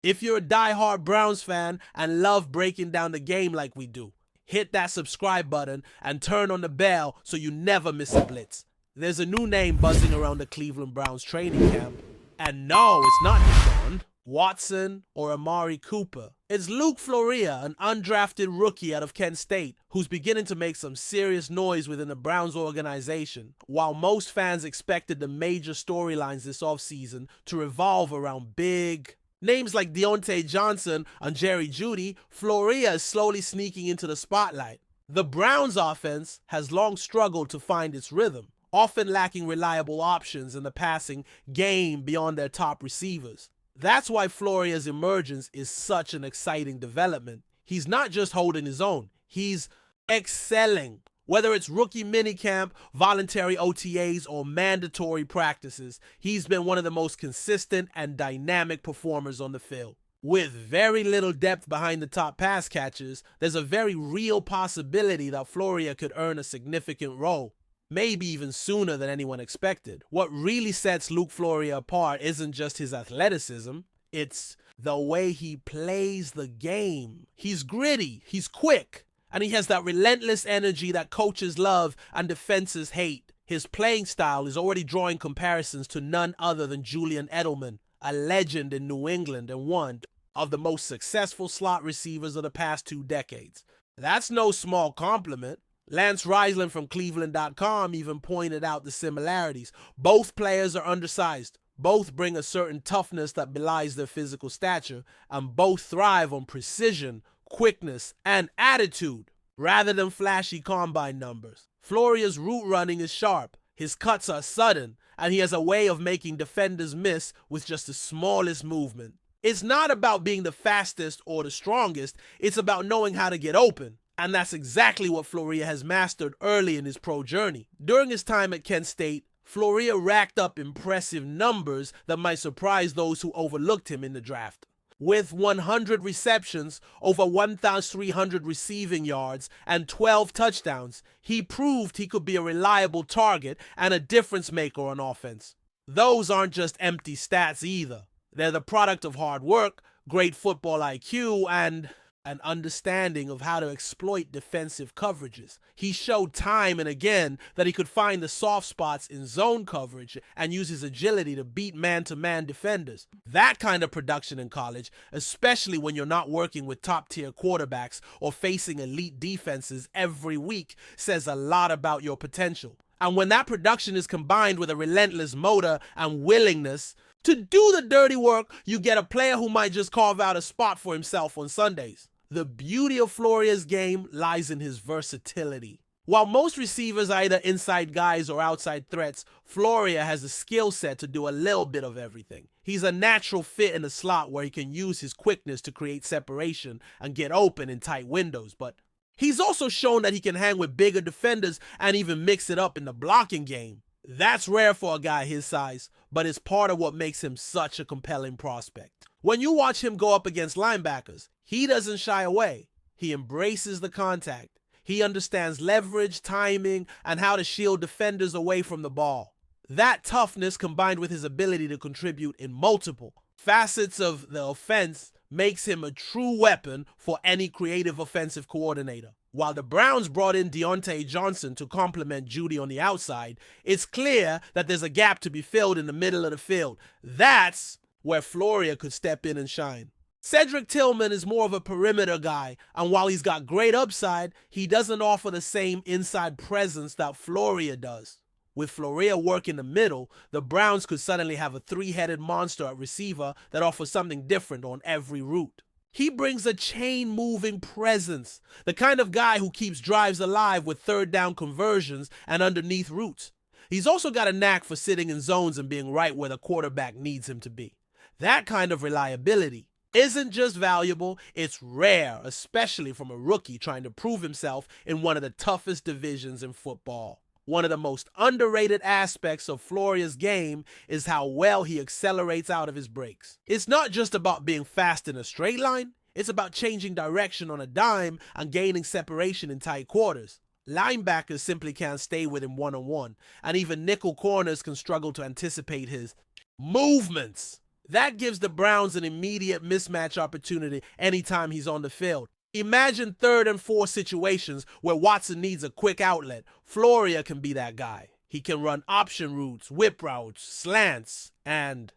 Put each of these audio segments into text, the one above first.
If you're a die-hard Browns fan and love breaking down the game like we do, hit that subscribe button and turn on the bell so you never miss a blitz. There's a new name buzzing around the Cleveland Browns training camp. And no, it's not Deshaun Watson or Amari Cooper. It's Luke Floria, an undrafted rookie out of Kent State, who's beginning to make some serious noise within the Browns organization. While most fans expected the major storylines this offseason to revolve around big names like Diontae Johnson and Jerry Jeudy, Floria is slowly sneaking into the spotlight. The Browns offense has long struggled to find its rhythm, often lacking reliable options in the passing game beyond their top receivers. That's why Floria's emergence is such an exciting development. He's not just holding his own, he's excelling. Whether it's rookie minicamp, voluntary OTAs, or mandatory practices, he's been one of the most consistent and dynamic performers on the field. With very little depth behind the top pass catchers, there's a very real possibility that Floria could earn a significant role, maybe even sooner than anyone expected. What really sets Luke Floria apart isn't just his athleticism, it's the way he plays the game. He's gritty, he's quick, and he has that relentless energy that coaches love and defenses hate. His playing style is already drawing comparisons to none other than Julian Edelman, a legend in New England and one of the most successful slot receivers of the past 2 decades. That's no small compliment. Lance Reisland from Cleveland.com even pointed out the similarities. Both players are undersized. Both bring a certain toughness that belies their physical stature, and both thrive on precision, quickness, and attitude rather than flashy combine numbers. Floria's route running is sharp, his cuts are sudden, and he has a way of making defenders miss with just the smallest movement. It's not about being the fastest or the strongest, it's about knowing how to get open. And that's exactly what Floria has mastered early in his pro journey. During his time at Kent State, Floria racked up impressive numbers that might surprise those who overlooked him in the draft. With 100 receptions, over 1,300 receiving yards, and 12 touchdowns, he proved he could be a reliable target and a difference maker on offense. Those aren't just empty stats either. They're the product of hard work, great football IQ, and an understanding of how to exploit defensive coverages. He showed time and again that he could find the soft spots in zone coverage and use his agility to beat man-to-man defenders. That kind of production in college, especially when you're not working with top-tier quarterbacks or facing elite defenses every week, says a lot about your potential. And when that production is combined with a relentless motor and willingness to do the dirty work, you get a player who might just carve out a spot for himself on Sundays. The beauty of Floria's game lies in his versatility. While most receivers are either inside guys or outside threats, Floria has the skill set to do a little bit of everything. He's a natural fit in the slot where he can use his quickness to create separation and get open in tight windows, but he's also shown that he can hang with bigger defenders and even mix it up in the blocking game. That's rare for a guy his size, but it's part of what makes him such a compelling prospect. When you watch him go up against linebackers, he doesn't shy away. He embraces the contact. He understands leverage, timing, and how to shield defenders away from the ball. That toughness, combined with his ability to contribute in multiple facets of the offense, makes him a true weapon for any creative offensive coordinator. While the Browns brought in Diontae Johnson to complement Jeudy on the outside, it's clear that there's a gap to be filled in the middle of the field. That's where Floria could step in and shine. Cedric Tillman is more of a perimeter guy, and while he's got great upside, he doesn't offer the same inside presence that Floria does. With Floria working the middle, the Browns could suddenly have a 3-headed monster at receiver that offers something different on every route. He brings a chain-moving presence, the kind of guy who keeps drives alive with third-down conversions and underneath routes. He's also got a knack for sitting in zones and being right where the quarterback needs him to be. That kind of reliability isn't just valuable, it's rare, especially from a rookie trying to prove himself in one of the toughest divisions in football. One of the most underrated aspects of Floria's game is how well he accelerates out of his breaks. It's not just about being fast in a straight line, it's about changing direction on a dime and gaining separation in tight quarters. Linebackers simply can't stay with him one-on-one, and even nickel corners can struggle to anticipate his movements. That gives the Browns an immediate mismatch opportunity anytime he's on the field. Imagine 3rd and 4 situations where Watson needs a quick outlet. Floria can be that guy. He can run option routes, whip routes, slants, and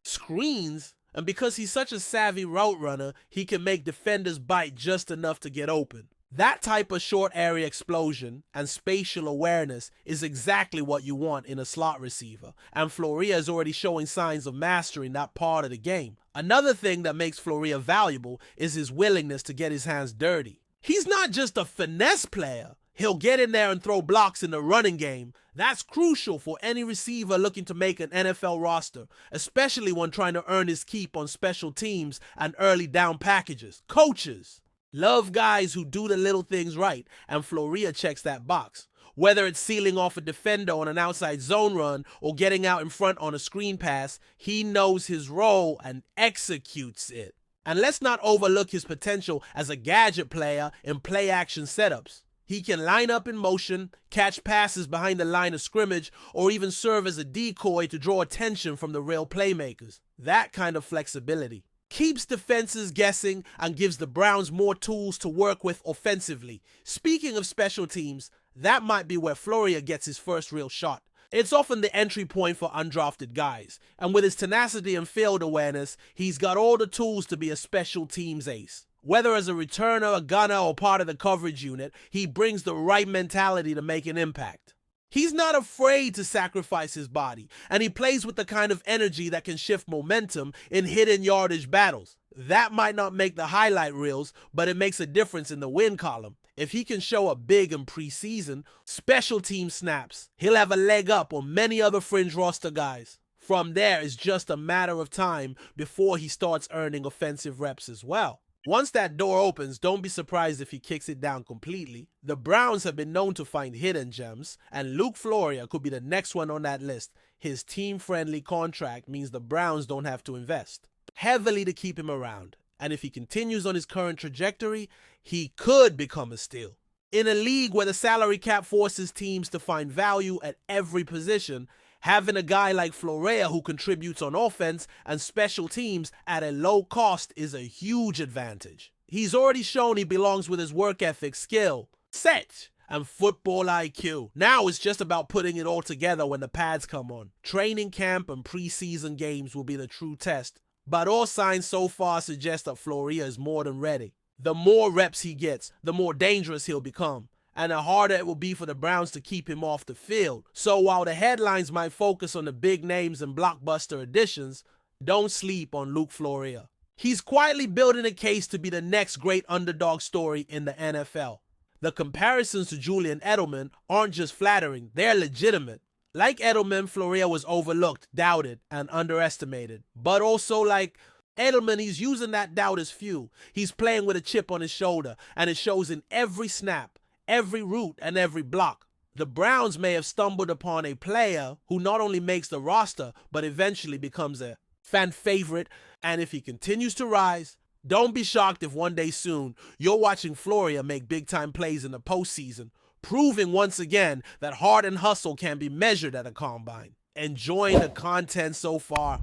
screens. And because he's such a savvy route runner, he can make defenders bite just enough to get open. That type of short area explosion and spatial awareness is exactly what you want in a slot receiver, and Floria is already showing signs of mastering that part of the game. Another thing that makes Floria valuable is his willingness to get his hands dirty. He's not just a finesse player. He'll get in there and throw blocks in the running game. That's crucial for any receiver looking to make an NFL roster, especially when trying to earn his keep on special teams and early down packages. Coaches love guys who do the little things right, and Floria checks that box. Whether it's sealing off a defender on an outside zone run or getting out in front on a screen pass, he knows his role and executes it. And let's not overlook his potential as a gadget player in play-action setups. He can line up in motion, catch passes behind the line of scrimmage, or even serve as a decoy to draw attention from the real playmakers. That kind of flexibility keeps defenses guessing and gives the Browns more tools to work with offensively. Speaking of special teams, that might be where Floria gets his first real shot. It's often the entry point for undrafted guys, and with his tenacity and field awareness, he's got all the tools to be a special teams ace. Whether as a returner, a gunner, or part of the coverage unit, he brings the right mentality to make an impact. He's not afraid to sacrifice his body, and he plays with the kind of energy that can shift momentum in hidden yardage battles. That might not make the highlight reels, but it makes a difference in the win column. If he can show up big in preseason, special team snaps, he'll have a leg up on many other fringe roster guys. From there, it's just a matter of time before he starts earning offensive reps as well. Once that door opens, don't be surprised if he kicks it down completely. The Browns have been known to find hidden gems, and Luke Floria could be the next one on that list. His team-friendly contract means the Browns don't have to invest heavily to keep him around. And if he continues on his current trajectory, he could become a steal. In a league where the salary cap forces teams to find value at every position, having a guy like Floria who contributes on offense and special teams at a low cost is a huge advantage. He's already shown he belongs with his work ethic, skill, set, and football IQ. Now it's just about putting it all together when the pads come on. Training camp and preseason games will be the true test, but all signs so far suggest that Floria is more than ready. The more reps he gets, the more dangerous he'll become, and the harder it will be for the Browns to keep him off the field. So while the headlines might focus on the big names and blockbuster additions, don't sleep on Luke Floria. He's quietly building a case to be the next great underdog story in the NFL. The comparisons to Julian Edelman aren't just flattering, they're legitimate. Like Edelman, Floria was overlooked, doubted, and underestimated. But also like Edelman, he's using that doubt as fuel. He's playing with a chip on his shoulder, and it shows in every snap, every route, and every block. The Browns may have stumbled upon a player who not only makes the roster, but eventually becomes a fan favorite. And if he continues to rise, don't be shocked if one day soon you're watching Floria make big-time plays in the postseason, proving once again that heart and hustle can be measured at a combine. Enjoying the content so far?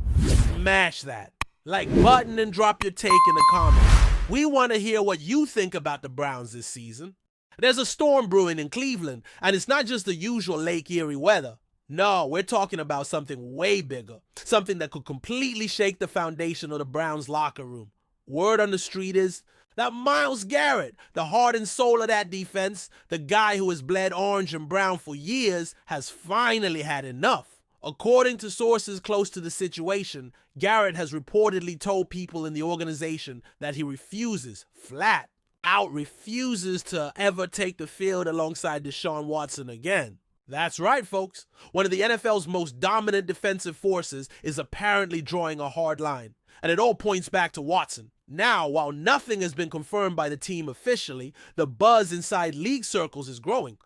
Smash that like button and drop your take in the comments. We want to hear what you think about the Browns this season. There's a storm brewing in Cleveland, and it's not just the usual Lake Erie weather. No, we're talking about something way bigger, something that could completely shake the foundation of the Browns locker room. Word on the street is that Myles Garrett, the heart and soul of that defense, the guy who has bled orange and brown for years, has finally had enough. According to sources close to the situation, Garrett has reportedly told people in the organization that he refuses, flat out refuses to ever take the field alongside Deshaun Watson again. That's right, folks. One of the NFL's most dominant defensive forces is apparently drawing a hard line, and it all points back to Watson. Now, while nothing has been confirmed by the team officially, the buzz inside league circles is growing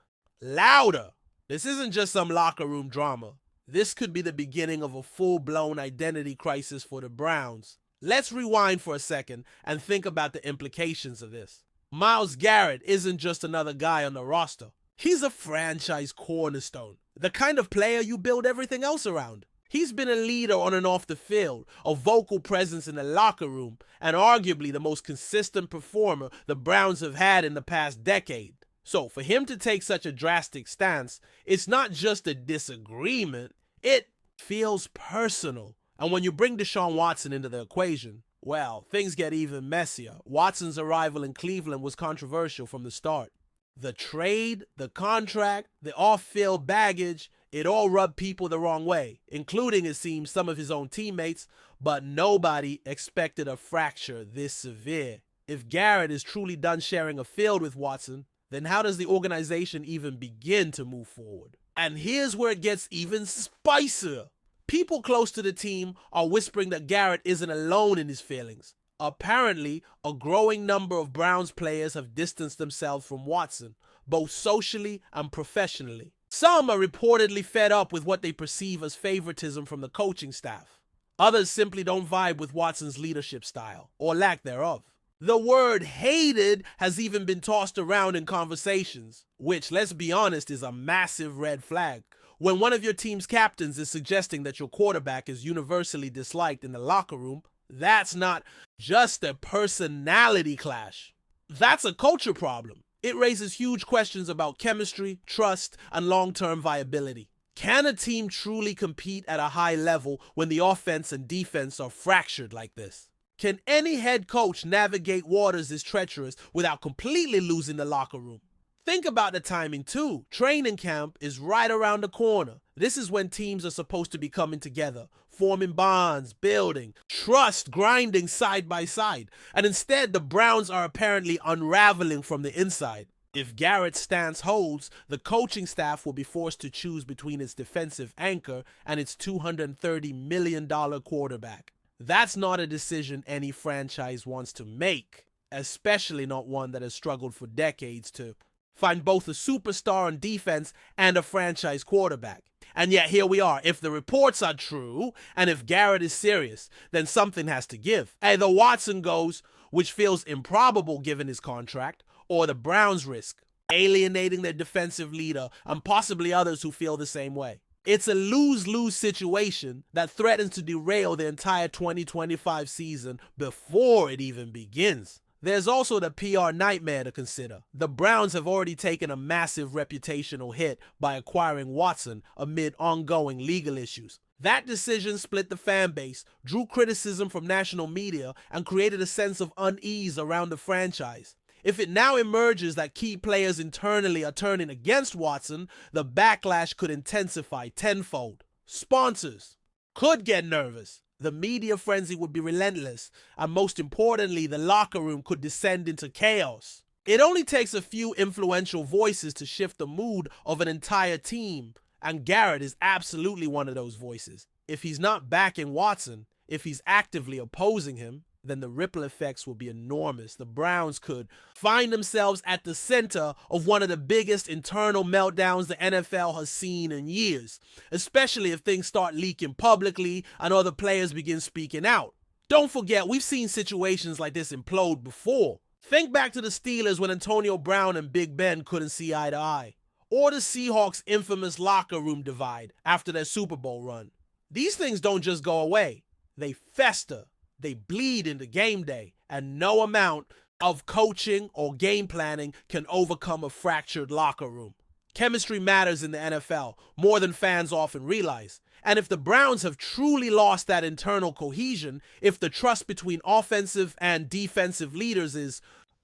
louder. This isn't just some locker room drama. This could be the beginning of a full-blown identity crisis for the Browns. Let's rewind for a second and think about the implications of this. Myles Garrett isn't just another guy on the roster. He's a franchise cornerstone, the kind of player you build everything else around. He's been a leader on and off the field, a vocal presence in the locker room, and arguably the most consistent performer the Browns have had in the past decade. So for him to take such a drastic stance, it's not just a disagreement, it feels personal. And when you bring Deshaun Watson into the equation, well, things get even messier. Watson's arrival in Cleveland was controversial from the start. The trade, the contract, the off-field baggage, it all rubbed people the wrong way, including, it seems, some of his own teammates, but nobody expected a fracture this severe. If Garrett is truly done sharing a field with Watson, then how does the organization even begin to move forward? And here's where it gets even spicier. People close to the team are whispering that Garrett isn't alone in his feelings. Apparently, a growing number of Browns players have distanced themselves from Watson, both socially and professionally. Some are reportedly fed up with what they perceive as favoritism from the coaching staff. Others simply don't vibe with Watson's leadership style, or lack thereof. The word hated has even been tossed around in conversations, which, let's be honest, is a massive red flag. When one of your team's captains is suggesting that your quarterback is universally disliked in the locker room, that's not just a personality clash. That's a culture problem. It raises huge questions about chemistry, trust, and long-term viability. Can a team truly compete at a high level when the offense and defense are fractured like this? Can any head coach navigate waters this treacherous without completely losing the locker room? Think about the timing too. Training camp is right around the corner. This is when teams are supposed to be coming together, forming bonds, building, trust, grinding side by side. And instead, the Browns are apparently unraveling from the inside. If Garrett's stance holds, the coaching staff will be forced to choose between its defensive anchor and its $230 million quarterback. That's not a decision any franchise wants to make, especially not one that has struggled for decades to find both a superstar on defense and a franchise quarterback. And yet here we are. If the reports are true, and if Garrett is serious, then something has to give. Either Watson goes, which feels improbable given his contract, or the Browns risk alienating their defensive leader and possibly others who feel the same way. It's a lose-lose situation that threatens to derail the entire 2025 season before it even begins. There's also the PR nightmare to consider. The Browns have already taken a massive reputational hit by acquiring Watson amid ongoing legal issues. That decision split the fan base, drew criticism from national media, and created a sense of unease around the franchise. If it now emerges that key players internally are turning against Watson, the backlash could intensify tenfold. Sponsors could get nervous. The media frenzy would be relentless, and most importantly, the locker room could descend into chaos. It only takes a few influential voices to shift the mood of an entire team, and Garrett is absolutely one of those voices. If he's not backing Watson, if he's actively opposing him, then the ripple effects will be enormous. The Browns could find themselves at the center of one of the biggest internal meltdowns the NFL has seen in years, especially if things start leaking publicly and other players begin speaking out. Don't forget, we've seen situations like this implode before. Think back to the Steelers when Antonio Brown and Big Ben couldn't see eye to eye, or the Seahawks' infamous locker room divide after their Super Bowl run. These things don't just go away. They fester. They bleed into game day, and no amount of coaching or game planning can overcome a fractured locker room. Chemistry matters in the NFL more than fans often realize. And if the Browns have truly lost that internal cohesion, if the trust between offensive and defensive leaders is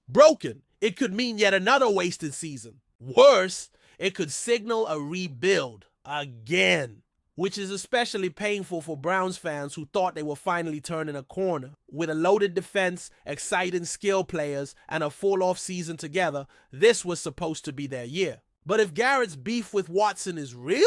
broken, it could mean yet another wasted season. Worse, it could signal a rebuild again, which is especially painful for Browns fans who thought they were finally turning a corner. With a loaded defense, exciting skill players, and a full off-season together, this was supposed to be their year. But if Garrett's beef with Watson is real,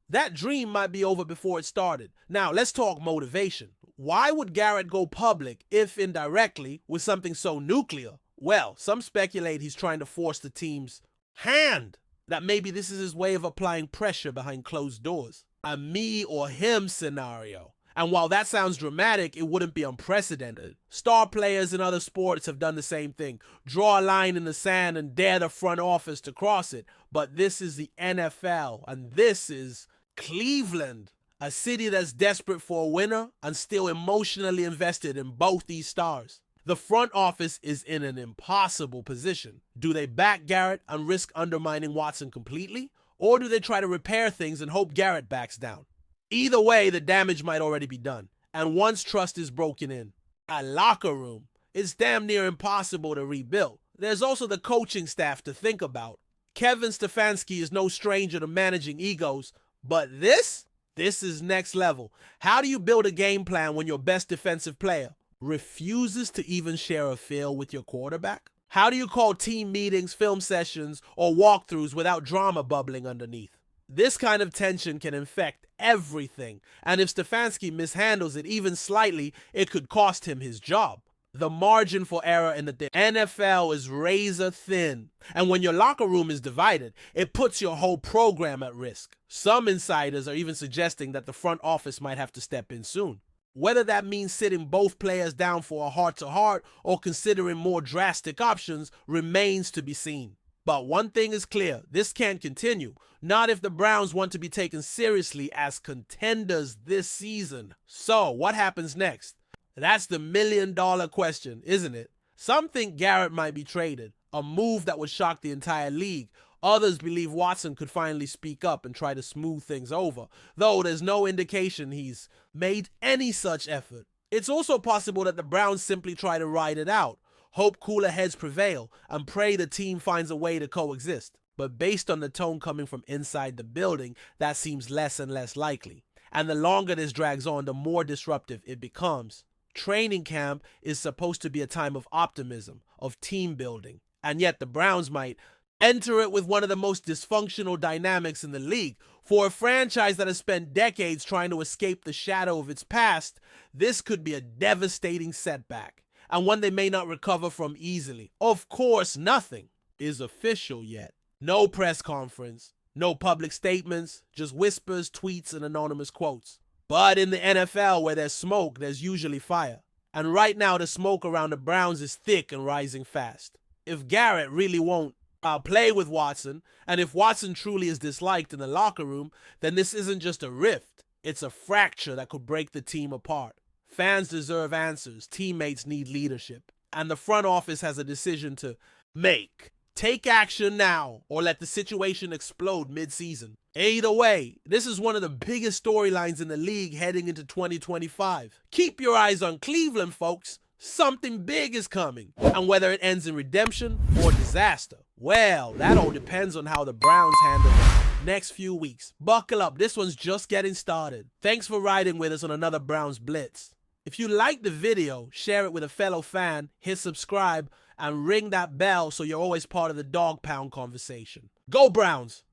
that dream might be over before it started. Now, let's talk motivation. Why would Garrett go public, if indirectly, with something so nuclear? Well, some speculate he's trying to force the team's hand, that maybe this is his way of applying pressure behind closed doors. A me or him scenario. And while that sounds dramatic, it wouldn't be unprecedented. Star players in other sports have done the same thing. Draw a line in the sand and dare the front office to cross it. But this is the NFL, and this is Cleveland. A city that's desperate for a winner and still emotionally invested in both these stars. The front office is in an impossible position. Do they back Garrett and risk undermining Watson completely? Or do they try to repair things and hope Garrett backs down? Either way, the damage might already be done. And once trust is broken in, a locker room, it's damn near impossible to rebuild. There's also the coaching staff to think about. Kevin Stefanski is no stranger to managing egos, but this is next level. How do you build a game plan when your best defensive player refuses to even share a feel with your quarterback? How do you call team meetings, film sessions, or walkthroughs without drama bubbling underneath? This kind of tension can infect everything, and if Stefanski mishandles it even slightly, it could cost him his job. The margin for error in the NFL is razor thin, and when your locker room is divided, it puts your whole program at risk. Some insiders are even suggesting that the front office might have to step in soon. Whether that means sitting both players down for a heart-to-heart or considering more drastic options remains to be seen. But one thing is clear, this can't continue. Not if the Browns want to be taken seriously as contenders this season. So, what happens next? That's the million-dollar question, isn't it? Some think Garrett might be traded, a move that would shock the entire league. Others believe Watson could finally speak up and try to smooth things over, though there's no indication he's made any such effort. It's also possible that the Browns simply try to ride it out, hope cooler heads prevail, and pray the team finds a way to coexist. But based on the tone coming from inside the building, that seems less and less likely. And the longer this drags on, the more disruptive it becomes. Training camp is supposed to be a time of optimism, of team building, and yet the Browns might enter it with one of the most dysfunctional dynamics in the league. For a franchise that has spent decades trying to escape the shadow of its past, this could be a devastating setback, and one they may not recover from easily. Of course, nothing is official yet. No press conference, no public statements, just whispers, tweets, and anonymous quotes. But in the NFL, where there's smoke, there's usually fire. And right now, the smoke around the Browns is thick and rising fast. If Garrett really won't play with Watson, and if Watson truly is disliked in the locker room, then this isn't just a rift. It's a fracture that could break the team apart. Fans deserve answers. Teammates need leadership. And the front office has a decision to make. Take action now, or let the situation explode mid-season. Either way, this is one of the biggest storylines in the league heading into 2025. Keep your eyes on Cleveland, folks. Something big is coming. And whether it ends in redemption or disaster, well, that all depends on how the Browns handle the next few weeks. Buckle up, this one's just getting started. Thanks for riding with us on another Browns Blitz. If you liked the video, share it with a fellow fan, hit subscribe, and ring that bell so you're always part of the Dawg Pound conversation. Go Browns!